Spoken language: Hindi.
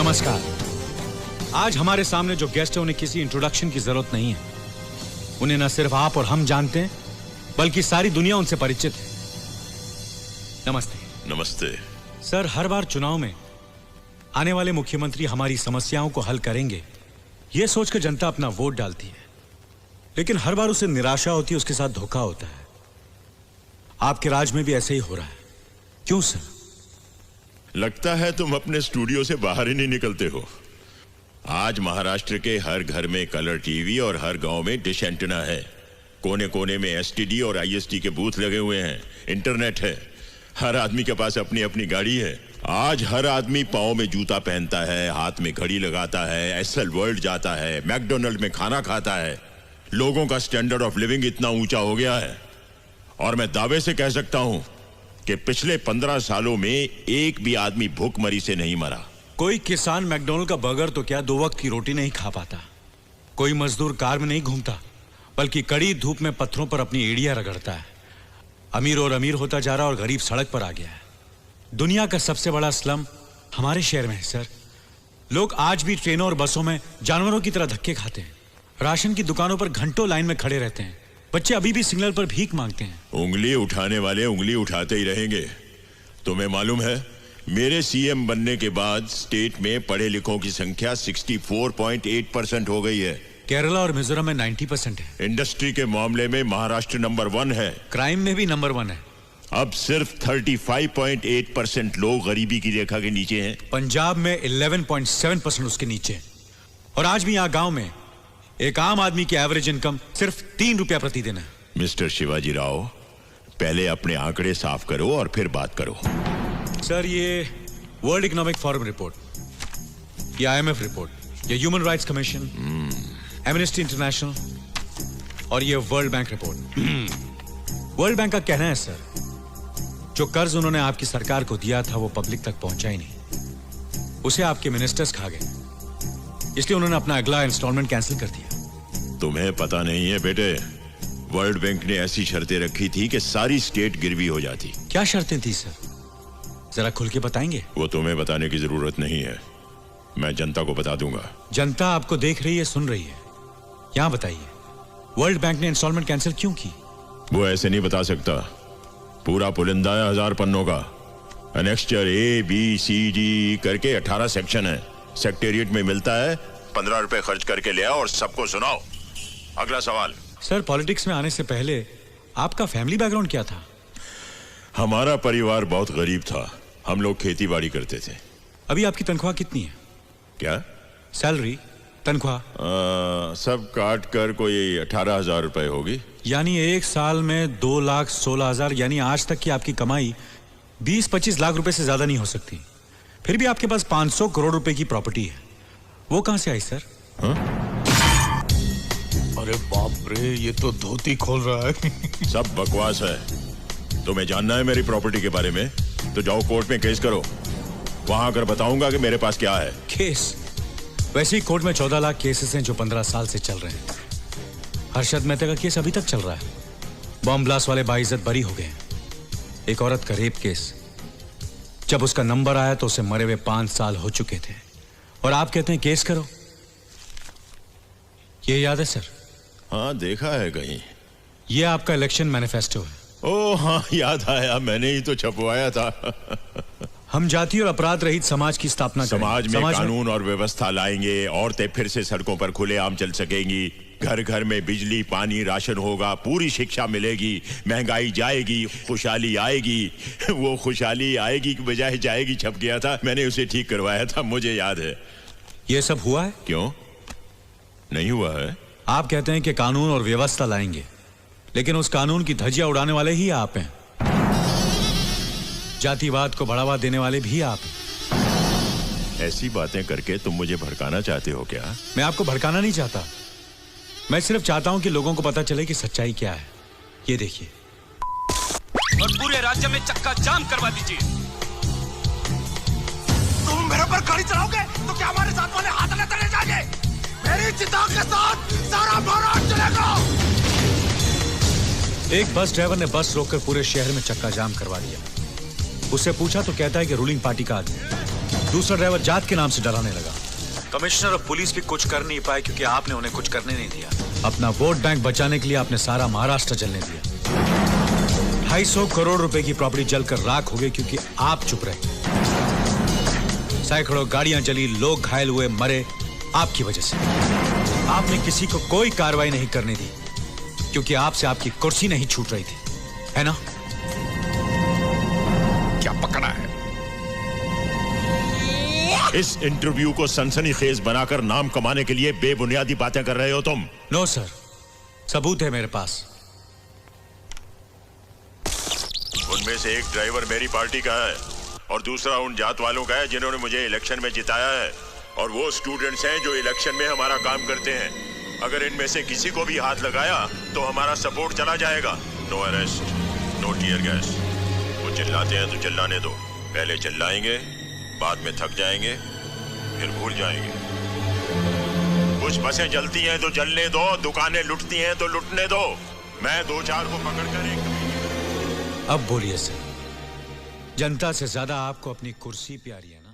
नमस्कार। आज हमारे सामने जो गेस्ट है उन्हें किसी इंट्रोडक्शन की जरूरत नहीं है। उन्हें न सिर्फ आप और हम जानते हैं बल्कि सारी दुनिया उनसे परिचित है। नमस्ते। नमस्ते सर, हर बार चुनाव में आने वाले मुख्यमंत्री हमारी समस्याओं को हल करेंगे यह सोचकर जनता अपना वोट डालती है, लेकिन हर बार उसे निराशा होती है, उसके साथ धोखा होता है। आपके राज में भी ऐसे ही हो रहा है, क्यों सर? लगता है तुम अपने स्टूडियो से बाहर ही नहीं निकलते हो। आज महाराष्ट्र के हर घर में कलर टीवी और हर गांव में डिश एंटेना है। कोने कोने में एसटीडी और आईएसटी के बूथ लगे हुए हैं। इंटरनेट है। हर आदमी के पास अपनी अपनी गाड़ी है। आज हर आदमी पाँव में जूता पहनता है, हाथ में घड़ी लगाता है, एसएल वर्ल्ड जाता है, मैकडोनल्ड में खाना खाता है। लोगों का स्टैंडर्ड ऑफ लिविंग इतना ऊंचा हो गया है और मैं दावे से कह सकता हूं कि पिछले 15 सालों में एक भी आदमी भूखमरी से नहीं मरा। कोई किसान मैकडोनल्ड का बर्गर तो क्या 2 वक्त की रोटी नहीं खा पाता। कोई मजदूर कार में नहीं घूमता बल्कि कड़ी धूप में पत्थरों पर अपनी एड़ियां रगड़ता है। अमीर और अमीर होता जा रहा और गरीब सड़क पर आ गया है। दुनिया का सबसे बड़ा स्लम हमारे शहर में है सर। लोग आज भी ट्रेनों और बसों में जानवरों की तरह धक्के खाते हैं। राशन की दुकानों पर घंटों लाइन में खड़े रहते हैं। बच्चे अभी भी सिग्नल पर भीख मांगते हैं। उंगली उठाने वाले उंगली उठाते ही रहेंगे। तुम्हें मालूम है, मेरे सीएम बनने के बाद स्टेट में पढ़े लिखों की संख्या 64.8% हो गई है। केरला और मिजोरम में 90% है। इंडस्ट्री के मामले में महाराष्ट्र नंबर 1 है। क्राइम में भी नंबर 1 है। अब सिर्फ 35.8% लोग गरीबी की रेखा के नीचे हैं। पंजाब में 11.7% उसके नीचे। और आज भी यहाँ गांव में एक आम आदमी की एवरेज इनकम सिर्फ 3 रुपया प्रतिदिन है। मिस्टर शिवाजी राव, पहले अपने आंकड़े साफ करो और फिर बात करो। सर, ये वर्ल्ड इकोनॉमिक फोरम रिपोर्ट, ये आईएमएफ रिपोर्ट, ये human rights commission, amnesty international और ये world bank report. World bank का कहना है सर, जो कर्ज उन्होंने आपकी सरकार को दिया था वो पब्लिक तक पहुंचा ही नहीं। उसे आपके मिनिस्टर्स खा गए, इसलिए उन्होंने अपना अगला इंस्टॉलमेंट कैंसिल कर दिया। तुम्हें पता नहीं है बेटे, वर्ल्ड बैंक ने ऐसी शर्तें रखी थी कि सारी स्टेट गिरवी हो जाती। क्या शर्तें थी सर, जरा खुल के बताएंगे? वो तुम्हें बताने की जरूरत नहीं है, मैं जनता को बता दूंगा। जनता आपको देख रही है, सुन रही है। यहाँ बताइए, वर्ल्ड बैंक ने इंस्टॉलमेंट कैंसिल क्यों की? वो ऐसे नहीं बता सकता। पूरा पुलिंदा है 1000 पन्नों का। एनेक्स्चर ABCD करके 18 सेक्शन है। सेक्रेटेरिएट में मिलता है। 15 रुपए खर्च करके ले आओ और सबको सुनाओ। अगला सवाल। सर, पॉलिटिक्स में आने से पहले आपका फैमिली बैकग्राउंड क्या था? हमारा परिवार बहुत गरीब था। हम लोग खेती बाड़ी करते थे। अभी आपकी तनख्वाह कितनी है? क्या? सैलरी, तनख्वाह? सब काट कर कोई 18,000 रुपए होगी। यानी एक साल में 2,16,000, यानी आज तक की आपकी कमाई 20-25 लाख रुपए से ज्यादा नहीं हो सकती। फिर भी आपके पास 500 करोड़ रुपए की प्रॉपर्टी है, वो कहां से आई सर? अरे बाप रे, ये तो धोती खोल रहा है। सब बकवास है। तुम्हें जानना है मेरी प्रॉपर्टी के बारे में तो जाओ कोर्ट में केस करो। वहां आकर बताऊंगा कि मेरे पास क्या है। केस? वैसे ही कोर्ट में 14 लाख केसेस हैं जो 15 साल से चल रहे हैं। हर्षद मेहता का केस अभी तक चल रहा है। बॉम्ब ब्लास्ट वाले बाइज्जत बरी हो गए। एक औरत का रेप केस, जब उसका नंबर आया तो उसे मरे हुए 5 साल हो चुके थे और आप कहते हैं केस करो। ये याद है सर? हाँ, देखा है कहीं। ये आपका इलेक्शन मैनिफेस्टो है। ओह हाँ, याद आया, मैंने ही तो छपवाया था। हम जाति और अपराध रहित समाज की स्थापना करेंगे। समाज में कानून और व्यवस्था लाएंगे। औरतें फिर से सड़कों पर खुलेआम चल सकेंगी। घर घर में बिजली, पानी, राशन होगा। पूरी शिक्षा मिलेगी। महंगाई जाएगी। खुशहाली आएगी। वो खुशहाली आएगी की बजाय जाएगी छप गया था। मैंने उसे ठीक करवाया था, मुझे याद है। ये सब हुआ है? क्यों नहीं हुआ है? आप कहते हैं कि कानून और व्यवस्था लाएंगे, लेकिन उस कानून की धज्जियां उड़ाने वाले ही आप हैं। जातिवाद को बढ़ावा देने वाले भी आप हैं। ऐसी बातें करके तुम मुझे भड़काना चाहते हो क्या? मैं आपको भड़काना नहीं चाहता। मैं सिर्फ चाहता हूं कि लोगों को पता चले कि सच्चाई क्या है। ये देखिए। और पूरे राज्य में चक्का जाम करवा दीजिए। तुम मेरे पर गाड़ी चलाओगे तो क्या हमारे साथ वाले हाथ न चले जाएंगे? मेरी चिता के साथ सारा महाराष्ट्र चलेगा। एक बस ड्राइवर ने बस रोककर पूरे शहर में चक्का जाम करवा दिया। उससे पूछा तो कहता है कि रूलिंग पार्टी का आदमी। दूसरा ड्राइवर जात के नाम से डराने लगा। कमिश्नर और पुलिस भी कुछ कर नहीं पाए क्योंकि आपने उन्हें कुछ करने नहीं दिया। अपना वोट बैंक बचाने के लिए आपने सारा महाराष्ट्र जलने दिया। 250 करोड़ रुपए की प्रॉपर्टी जलकर राख हो गई क्योंकि आप चुप रहे। सैकड़ों गाड़ियां जली, लोग घायल हुए, मरे आपकी वजह से। आपने किसी को कोई कार्रवाई नहीं करने दी क्योंकि आपसे आपकी कुर्सी नहीं छूट रही थी, है ना? क्या पकड़ा है? इस इंटरव्यू को सनसनीखेज बनाकर नाम कमाने के लिए बेबुनियादी बातें कर रहे हो तुम। नो सर, सबूत है मेरे पास। उनमें से एक ड्राइवर मेरी पार्टी का है और दूसरा उन जात वालों का है जिन्होंने मुझे इलेक्शन में जिताया है, और वो स्टूडेंट्स हैं जो इलेक्शन में हमारा काम करते हैं। अगर इनमें से किसी को भी हाथ लगाया तो हमारा सपोर्ट चला जाएगा। No arrest, no tear gas. वो चिल्लाते हैं तो चिल्लाने दो। पहले चिल्लाएंगे, बाद में थक जाएंगे, फिर भूल जाएंगे। कुछ बसें जलती हैं तो जलने दो, दुकानें लुटती हैं तो लुटने दो। मैं 2-4 को पकड़कर एक। अब बोलिए सर, जनता से ज्यादा आपको अपनी कुर्सी प्यारी है ना?